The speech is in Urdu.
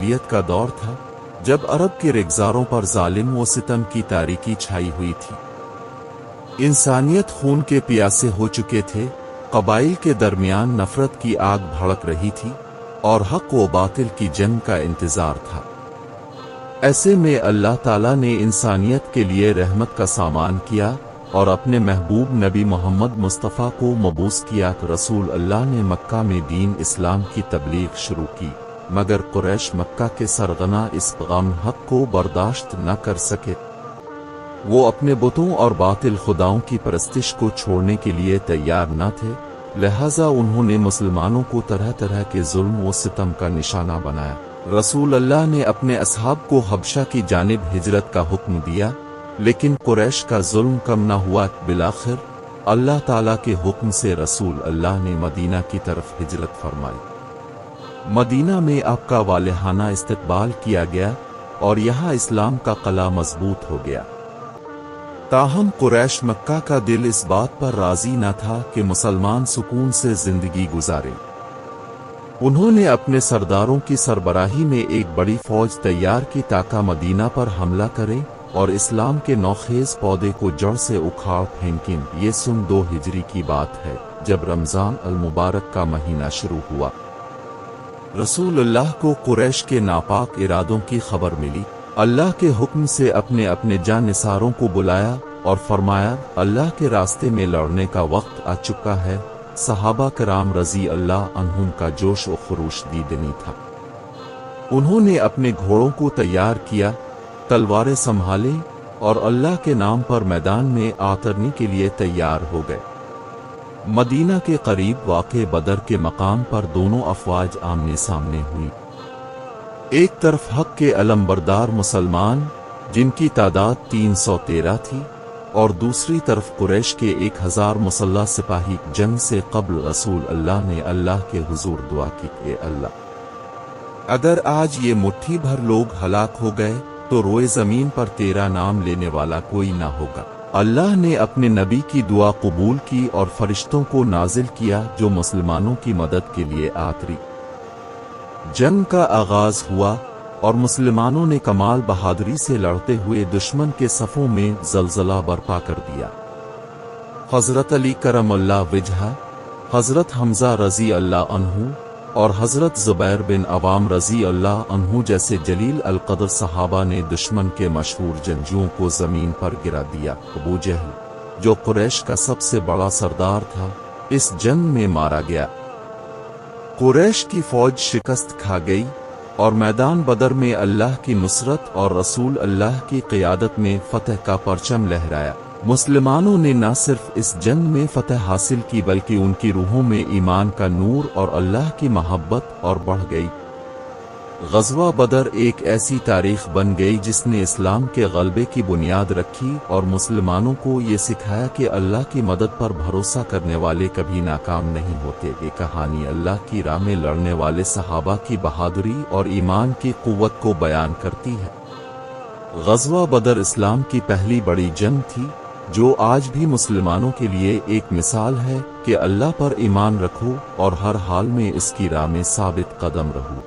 جاہلیت کا دور تھا، جب عرب کے ریگزاروں پر ظالم و ستم کی تاریکی چھائی ہوئی تھی۔ انسانیت خون کے پیاسے ہو چکے تھے، قبائل کے درمیان نفرت کی آگ بھڑک رہی تھی، اور حق و باطل کی جنگ کا انتظار تھا۔ ایسے میں اللہ تعالیٰ نے انسانیت کے لیے رحمت کا سامان کیا اور اپنے محبوب نبی محمد مصطفیٰ کو مبعوث کیا۔ رسول اللہ نے مکہ میں دین اسلام کی تبلیغ شروع کی، مگر قریش مکہ کے سرغنہ اس غم حق کو برداشت نہ کر سکے۔ وہ اپنے بتوں اور باطل خداؤں کی پرستش کو چھوڑنے کے لیے تیار نہ تھے، لہذا انہوں نے مسلمانوں کو طرح طرح کے ظلم و ستم کا نشانہ بنایا۔ رسول اللہ نے اپنے اصحاب کو حبشہ کی جانب ہجرت کا حکم دیا، لیکن قریش کا ظلم کم نہ ہوا۔ بالآخر اللہ تعالیٰ کے حکم سے رسول اللہ نے مدینہ کی طرف ہجرت فرمائی۔ مدینہ میں آپ کا والہانہ استقبال کیا گیا اور یہاں اسلام کا قلعہ مضبوط ہو گیا۔ تاہم قریش مکہ کا دل اس بات پر راضی نہ تھا کہ مسلمان سکون سے زندگی گزاریں۔ انہوں نے اپنے سرداروں کی سربراہی میں ایک بڑی فوج تیار کی تاکہ مدینہ پر حملہ کریں اور اسلام کے نوخیز پودے کو جڑ سے اکھاڑ پھینکیں۔ یہ سن 2 ہجری کی بات ہے، جب رمضان المبارک کا مہینہ شروع ہوا۔ رسول اللہ کو قریش کے ناپاک ارادوں کی خبر ملی۔ اللہ کے حکم سے اپنے اپنے جانثاروں کو بلایا اور فرمایا، اللہ کے راستے میں لڑنے کا وقت آ چکا ہے۔ صحابہ کرام رضی اللہ عنہم کا جوش و خروش دیدنی تھا۔ انہوں نے اپنے گھوڑوں کو تیار کیا، تلواریں سنبھالیں اور اللہ کے نام پر میدان میں اترنے کے لیے تیار ہو گئے۔ مدینہ کے قریب واقع بدر کے مقام پر دونوں افواج آمنے سامنے ہوئی۔ ایک طرف حق کے علمبردار مسلمان، جن کی تعداد 313 تھی، اور دوسری طرف قریش کے 1000 مسلح سپاہی۔ جنگ سے قبل رسول اللہ نے اللہ کے حضور دعا کی، اے اللہ، اگر آج یہ مٹھی بھر لوگ ہلاک ہو گئے تو روئے زمین پر تیرا نام لینے والا کوئی نہ ہوگا۔ اللہ نے اپنے نبی کی دعا قبول کی اور فرشتوں کو نازل کیا جو مسلمانوں کی مدد کے لیے آتری۔ جنگ کا آغاز ہوا اور مسلمانوں نے کمال بہادری سے لڑتے ہوئے دشمن کے صفوں میں زلزلہ برپا کر دیا۔ حضرت علی کرم اللہ وجہہ، حضرت حمزہ رضی اللہ عنہ اور حضرت زبیر بن عوام رضی اللہ عنہ جیسے جلیل القدر صحابہ نے دشمن کے مشہور جنگجوؤں کو زمین پر گرا دیا۔ ابو جہل، جو قریش کا سب سے بڑا سردار تھا، اس جنگ میں مارا گیا۔ قریش کی فوج شکست کھا گئی اور میدان بدر میں اللہ کی نصرت اور رسول اللہ کی قیادت میں فتح کا پرچم لہرایا۔ مسلمانوں نے نہ صرف اس جنگ میں فتح حاصل کی بلکہ ان کی روحوں میں ایمان کا نور اور اللہ کی محبت اور بڑھ گئی۔ غزوہ بدر ایک ایسی تاریخ بن گئی جس نے اسلام کے غلبے کی بنیاد رکھی اور مسلمانوں کو یہ سکھایا کہ اللہ کی مدد پر بھروسہ کرنے والے کبھی ناکام نہیں ہوتے۔ یہ کہانی اللہ کی راہ میں لڑنے والے صحابہ کی بہادری اور ایمان کی قوت کو بیان کرتی ہے۔ غزوہ بدر اسلام کی پہلی بڑی جنگ تھی، جو آج بھی مسلمانوں کے لیے ایک مثال ہے کہ اللہ پر ایمان رکھو اور ہر حال میں اس کی راہ میں ثابت قدم رہو۔